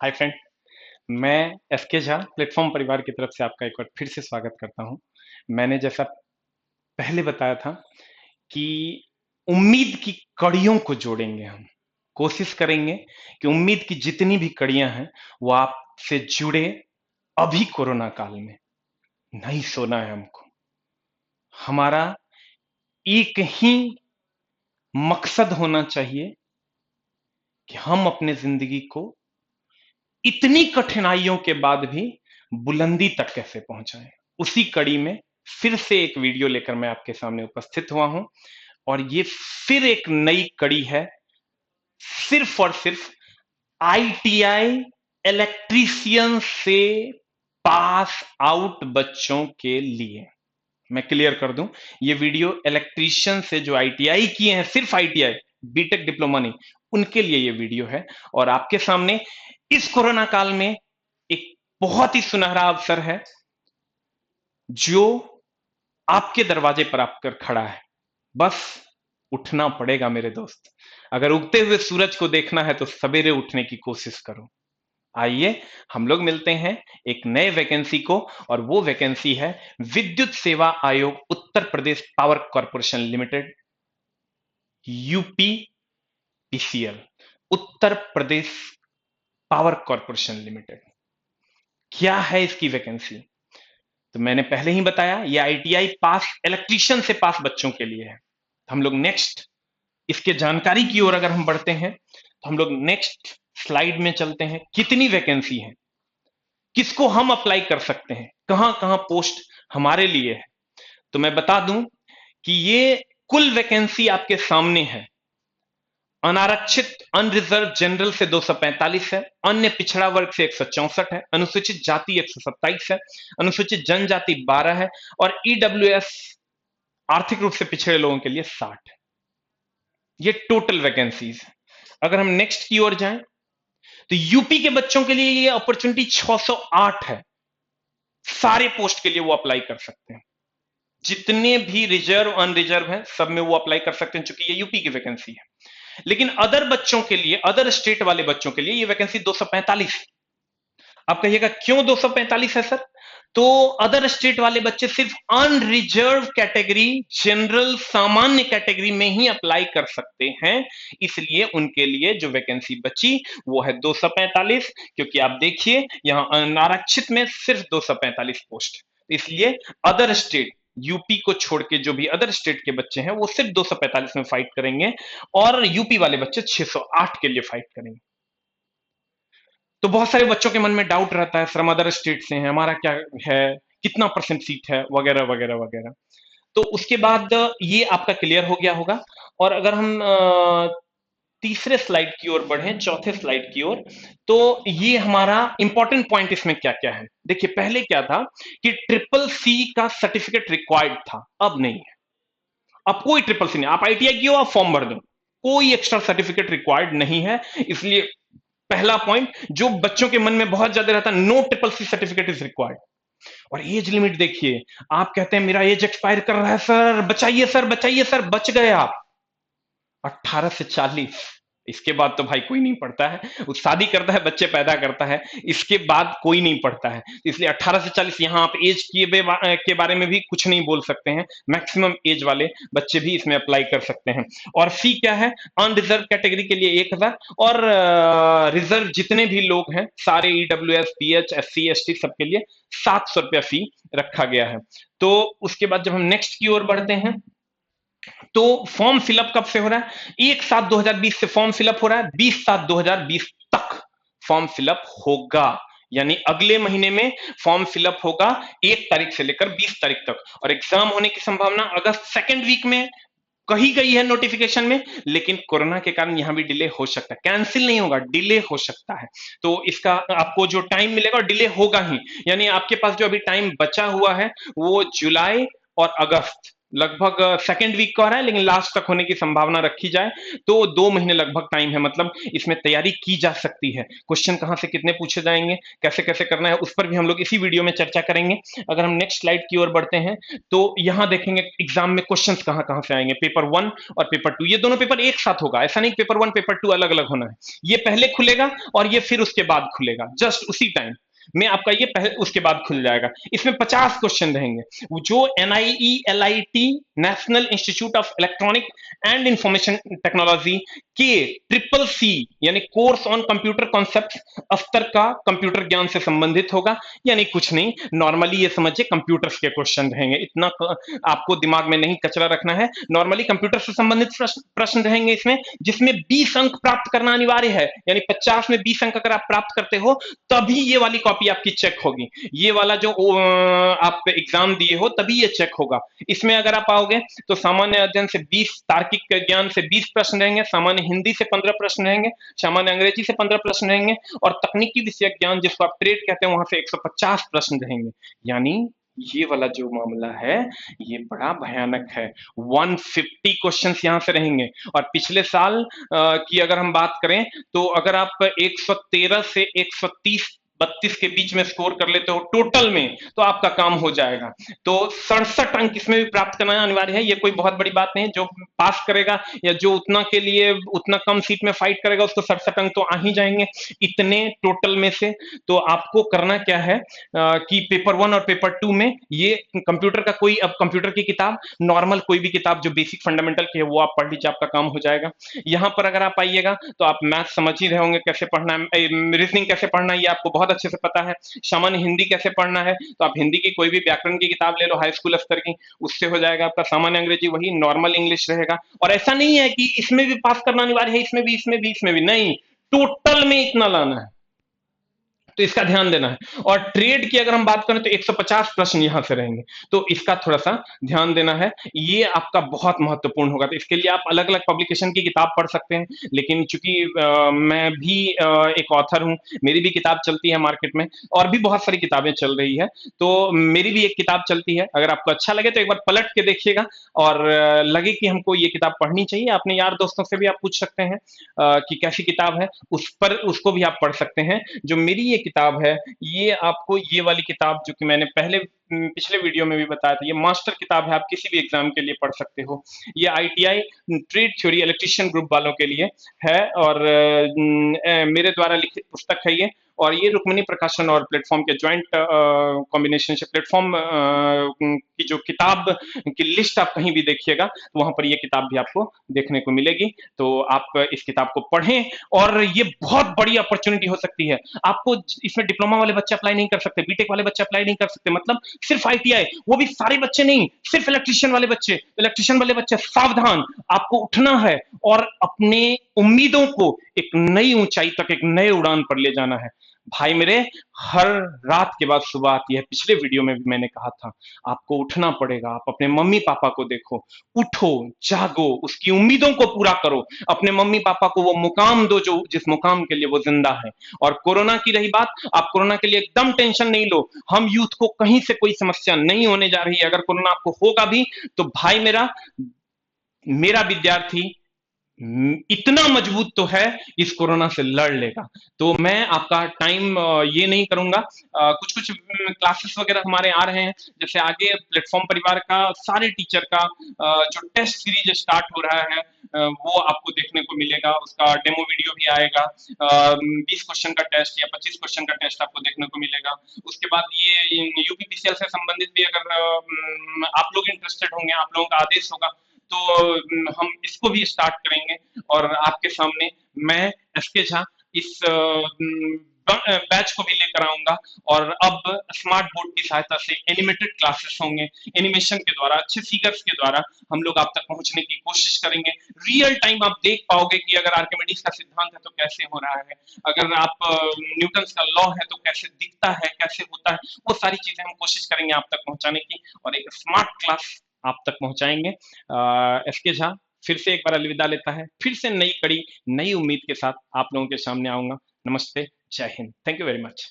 Hi friend. मैं SK Jha platform परिवार की तरफ से आपका एक बार फिर से स्वागत करता हूं। मैंने जैसा पहले बताया था कि उम्मीद की कड़ियों को जोड़ेंगे हम। कोशिश करेंगे कि उम्मीद की जितनी भी कड़ियां हैं वो आपसे जुड़े। अभी कोरोना काल में नहीं सोना है हमको। हमारा एक ही मकसद होना चाहिए कि हम अपने जिंदगी को इतनी कठिनाइयों के बाद भी बुलंदी तक कैसे पहुंचाएं। उसी कड़ी में फिर से एक वीडियो लेकर मैं आपके सामने उपस्थित हुआ हूं। और ये फिर एक नई कड़ी है, सिर्फ और सिर्फ आईटीआई इलेक्ट्रीशियन से पास आउट बच्चों के लिए। मैं क्लियर कर दूं, ये वीडियो इलेक्ट्रीशियन से जो आईटीआई किए हैं, सिर्फ आईटीआई, बीटेक डिप्लोमा नहीं, उनके लिए ये वीडियो है। और आपके सामने इस कोरोना काल में एक बहुत ही सुनहरा अवसर है जो आपके दरवाजे पर आकर खड़ा है। बस उठना पड़ेगा मेरे दोस्त। अगर उगते हुए सूरज को देखना है तो सवेरे उठने की कोशिश करो। आइए हम लोग मिलते हैं एक नए वैकेंसी को। और वो वैकेंसी है विद्युत सेवा आयोग Uttar Pradesh power corporation limited, UPPCL, Uttar Pradesh power corporation limited. क्या है इसकी वैकेंसी? तो मैंने पहले ही बताया, ये आईटीआई पास इलेक्ट्रीशियन से पास बच्चों के लिए है। हम लोग नेक्स्ट इसके जानकारी की ओर अगर हम बढ़ते हैं तो हम लोग नेक्स्ट स्लाइड में चलते हैं। कितनी वैकेंसी है, किसको हम अप्लाई कर सकते हैं, कहां कहां पोस्ट हमारे लिए है, तो मैं बता दूं कि ये कुल वैकेंसी आपके सामने है। अनारक्षित अनरिजर्व जनरल से 245 है, अन्य पिछड़ा वर्ग से 164 है, अनुसूचित जाति 127 है, अनुसूचित जनजाति 12 है, और ईडब्ल्यूएस आर्थिक रूप से पिछड़े लोगों के लिए 60 है। ये टोटल वैकेंसीज है। अगर हम नेक्स्ट की ओर जाएं तो यूपी के बच्चों के लिए ये अपॉर्चुनिटी 608 है। सारे पोस्ट के लिए वो अप्लाई कर सकते हैं। जितने भी रिजर्व अनरिजर्व हैं सब में वो अप्लाई कर सकते हैं, चूंकि ये यूपी की वैकेंसी है। लेकिन अदर बच्चों के लिए, अदर स्टेट वाले बच्चों के लिए ये वैकेंसी 245। आप कहिएगा क्यों 245 है सर? तो अदर स्टेट वाले बच्चे सिर्फ अनरिजर्व कैटेगरी, जनरल सामान्य कैटेगरी में ही अप्लाई कर सकते हैं। इसलिए उनके लिए जो वैकेंसी बची वो है 245। क्योंकि आप देखिए यहां अनारक्षित में सिर्फ 245 पोस्ट, इसलिए अदर स्टेट, यूपी को छोड़ के जो भी अदर स्टेट के बच्चे हैं वो सिर्फ 245 में फाइट करेंगे, और यूपी वाले बच्चे 608 के लिए फाइट करेंगे। तो बहुत सारे बच्चों के मन में डाउट रहता है, सर हम अदर स्टेट से हैं, हमारा क्या है, कितना परसेंट सीट है, वगैरह वगैरह वगैरह। तो उसके बाद ये आपका क्लियर हो गया होगा। और अगर हम तीसरे स्लाइड की ओर बढ़े, चौथे स्लाइड की ओर, तो ये हमारा इंपॉर्टेंट पॉइंट इसमें क्या क्या है। देखिए पहले क्या था कि ट्रिपल सी का सर्टिफिकेट रिक्वायर्ड था, अब नहीं है। अब कोई ट्रिपल सी नहीं, आप आईटीआई की हो आप फॉर्म भर दो, कोई एक्स्ट्रा सर्टिफिकेट रिक्वायर्ड नहीं है। इसलिए पहला पॉइंट जो बच्चों के मन में बहुत ज्यादा रहता है, no triple C certificate is required. और एज लिमिट देखिए, आप कहते हैं मेरा एज एक्सपायर कर रहा है सर, बचाइए सर, बचाइए सर, बच गए आप। 18 से 40, इसके बाद तो भाई कोई नहीं पढ़ता है। वो शादी करता है, बच्चे पैदा करता है, इसके बाद कोई नहीं पढ़ता है। इसलिए 18 से 40, यहां आप एज के बारे में भी कुछ नहीं बोल सकते हैं। मैक्सिमम एज वाले बच्चे भी इसमें अप्लाई कर सकते हैं। और फी क्या है? अनरिजर्व कैटेगरी के लिए 1000, और रिजर्व जितने भी लोग हैं सारे, ईडब्ल्यूएस, पीएच, एससी, एसटी, सबके लिए 700 रुपया फी रखा गया है। तो उसके बाद जब हम नेक्स्ट की ओर बढ़ते हैं तो फॉर्म फिलअप कब से हो रहा है? 1/7/2020 से फॉर्म फिलअप हो रहा है, 20/7/2020 तक फॉर्म फिलअप होगा। यानी अगले महीने में फॉर्म फिलअप होगा, 1 तारीख से लेकर 20 तारीख तक। और एग्जाम होने की संभावना अगस्त सेकेंड वीक में कही गई है नोटिफिकेशन में। लेकिन कोरोना के कारण यहां भी डिले हो सकता है, कैंसिल नहीं होगा, डिले हो सकता है। तो इसका आपको जो टाइम मिलेगा डिले होगा ही। यानी आपके पास जो अभी टाइम बचा हुआ है वो जुलाई और अगस्त, लगभग सेकेंड वीक का हो रहा है, लेकिन लास्ट तक होने की संभावना रखी जाए तो 2 महीने लगभग टाइम है, मतलब इसमें तैयारी की जा सकती है। क्वेश्चन कहाँ से कितने पूछे जाएंगे, कैसे कैसे करना है, उस पर भी हम लोग इसी वीडियो में चर्चा करेंगे। अगर हम नेक्स्ट स्लाइड की ओर बढ़ते हैं तो यहाँ देखेंगे एग्जाम में क्वेश्चंस कहाँ कहाँ से आएंगे। पेपर 1 और पेपर 2, ये दोनों पेपर एक साथ होगा, ऐसा नहीं पेपर 1 पेपर 2 अलग अलग होना है। ये पहले खुलेगा और ये फिर उसके बाद खुलेगा, जस्ट उसी टाइम में आपका ये पहले उसके बाद खुल जाएगा। इसमें 50 क्वेश्चन रहेंगे। जो NIELIT national institute of electronic and information technology के CCC यानी कोर्स ऑन कंप्यूटर कॉन्सेप्ट स्तर का कंप्यूटर ज्ञान से संबंधित होगा। यानी कुछ नहीं, नॉर्मली ये समझिए कंप्यूटर्स के क्वेश्चन रहेंगे, इतना आपको दिमाग में नहीं कचरा रखना है। नॉर्मली कंप्यूटर से संबंधित प्रश्न रहेंगे इसमें, जिसमें 20 अंक प्राप्त करना अनिवार्य है। यानी 50 में 20 अंक अगर आप प्राप्त करते हो तभी ये वाली कॉपी आपकी चेक होगी। ये वाला जो आप एग्जाम दिए हो तभी ये चेक होगा। इसमें अगर आप आओगे तो सामान्य अध्ययन से 20, तार्किक ज्ञान से 20 प्रश्न रहेंगे, सामान्य हिंदी से 15 प्रश्न रहेंगे, सामान्य अंग्रेजी से 15 प्रश्न रहेंगे, और तकनीकी विषयक ज्ञान जिसको आप ट्रेड कहते हैं वहां से 150 प्रश्न रहेंगे। यानी ये वाला जो मामला है ये बड़ा भयानक है। 150 क्वेश्चंस यहां से रहेंगे। और पिछले साल की अगर हम बात करें तो अगर आप 113 से 130 32 के बीच में स्कोर कर लेते हो टोटल में तो आपका काम हो जाएगा। तो 67 अंक इसमें भी प्राप्त करना अनिवार्य है। ये कोई बहुत बड़ी बात नहीं है, जो पास करेगा या जो उतना के लिए उतना कम सीट में फाइट करेगा उसको 67 अंक तो आ ही जाएंगे इतने टोटल में से। तो आपको करना क्या है कि पेपर 1 और पेपर 2 में ये कंप्यूटर का कोई, अब कंप्यूटर की किताब नॉर्मल कोई भी किताब जो बेसिक फंडामेंटल की है वो आप पढ़ लीजिए, आपका काम हो जाएगा। यहाँ पर अगर आप आइएगा तो आप मैथ समझ ही रहे होंगे कैसे पढ़ना है, रीजनिंग कैसे पढ़ना है ये आपको बहुत अच्छे से पता है। सामान्य हिंदी कैसे पढ़ना है तो आप हिंदी की कोई भी व्याकरण की किताब ले लो हाई स्कूल स्तर की, उससे हो जाएगा आपका। सामान्य अंग्रेजी वही नॉर्मल इंग्लिश रहेगा। और ऐसा नहीं है कि इसमें भी पास करना अनिवार्य है, इसमें भी इसमें भी इसमें भी नहीं, टोटल में इतना लाना है, तो इसका ध्यान देना है। और ट्रेड की अगर हम बात करें तो 150 प्रश्न यहां से रहेंगे, तो इसका थोड़ा सा ध्यान देना है, ये आपका बहुत महत्वपूर्ण होगा। तो इसके लिए आप अलग अलग पब्लिकेशन की किताब पढ़ सकते हैं, लेकिन चूंकि मैं भी एक ऑथर हूं, मेरी भी किताब चलती है मार्केट में, और भी बहुत सारी किताबें चल रही है, तो मेरी भी एक किताब चलती है। अगर आपको अच्छा लगे तो एक बार पलट के देखिएगा, और लगे कि हमको ये किताब पढ़नी चाहिए, अपने यार दोस्तों से भी आप पूछ सकते हैं कि कैसी किताब है, उस पर उसको भी आप पढ़ सकते हैं। जो मेरी ये किताब है, ये आपको ये वाली किताब जो कि मैंने पहले पिछले वीडियो में भी बताया था, ये मास्टर किताब है, आप किसी भी एग्जाम के लिए पढ़ सकते हो। ये ITI trade theory electrician group वालों के लिए है, और मेरे द्वारा लिखित पुस्तक है ये। और ये रुक्मिणी प्रकाशन और प्लेटफॉर्म के ज्वाइंट कॉम्बिनेशन से प्लेटफॉर्म की जो किताब की लिस्ट आप कहीं भी देखिएगा तो वहां पर ये किताब भी आपको देखने को मिलेगी। तो आप इस किताब को पढ़ें, और ये बहुत बड़ी अपॉर्चुनिटी हो सकती है आपको। इसमें डिप्लोमा वाले बच्चे अप्लाई नहीं कर सकते, बीटेक वाले बच्चे अप्लाई नहीं कर सकते, मतलब सिर्फ ITI, वो भी सारे बच्चे नहीं, सिर्फ इलेक्ट्रिशियन वाले बच्चे। इलेक्ट्रिशियन वाले बच्चे सावधान, आपको उठना है और अपने उम्मीदों को एक नई ऊंचाई तक, एक नए उड़ान पर ले जाना है। भाई मेरे, हर रात के बाद सुबह आती है, पिछले वीडियो में भी मैंने कहा था, आपको उठना पड़ेगा। आप अपने मम्मी पापा को देखो, उठो, जागो, उसकी उम्मीदों को पूरा करो, अपने मम्मी पापा को वो मुकाम दो जो जिस मुकाम के लिए वो जिंदा है। और कोरोना की रही बात, आप कोरोना के लिए एकदम टेंशन नहीं लो, हम यूथ को कहीं से कोई समस्या नहीं होने जा रही है। अगर कोरोना आपको होगा भी तो भाई मेरा मेरा विद्यार्थी इतना मजबूत तो है, इस कोरोना से लड़ लेगा। तो मैं आपका टाइम ये नहीं करूंगा। कुछ कुछ क्लासेस वगैरह हमारे आ रहे हैं, जैसे आगे प्लेटफॉर्म परिवार का सारे टीचर का जो टेस्ट सीरीज स्टार्ट हो रहा है, वो आपको देखने को मिलेगा। उसका डेमो वीडियो भी आएगा। 20 क्वेश्चन का टेस्ट या 25 क्वेश्चन का टेस्ट आपको देखने को मिलेगा। उसके बाद ये UPPCL से संबंधित भी अगर आप लोग इंटरेस्टेड होंगे, आप लोगों का आदेश होगा तो हम इसको भी स्टार्ट करेंगे। और आपके सामने मैं SK झा इस बैच को भी लेकर आऊंगा। और अब स्मार्ट बोर्ड की सहायता से एनिमेटेड क्लासेस होंगे, एनिमेशन के द्वारा, अच्छे फिगर्स के द्वारा हम लोग आप तक पहुंचने की कोशिश करेंगे। रियल टाइम आप देख पाओगे कि अगर आर्किमिडीज का सिद्धांत है तो कैसे हो रहा है, अगर आप न्यूटन का लॉ है तो कैसे दिखता है, कैसे होता है, वो सारी चीजें हम कोशिश करेंगे आप तक पहुंचाने की, और एक स्मार्ट क्लास आप तक पहुंचाएंगे। SK झा फिर से एक बार अलविदा लेता है, फिर से नई कड़ी, नई उम्मीद के साथ आप लोगों के सामने आऊंगा। नमस्ते, जय Hind, thank you very much.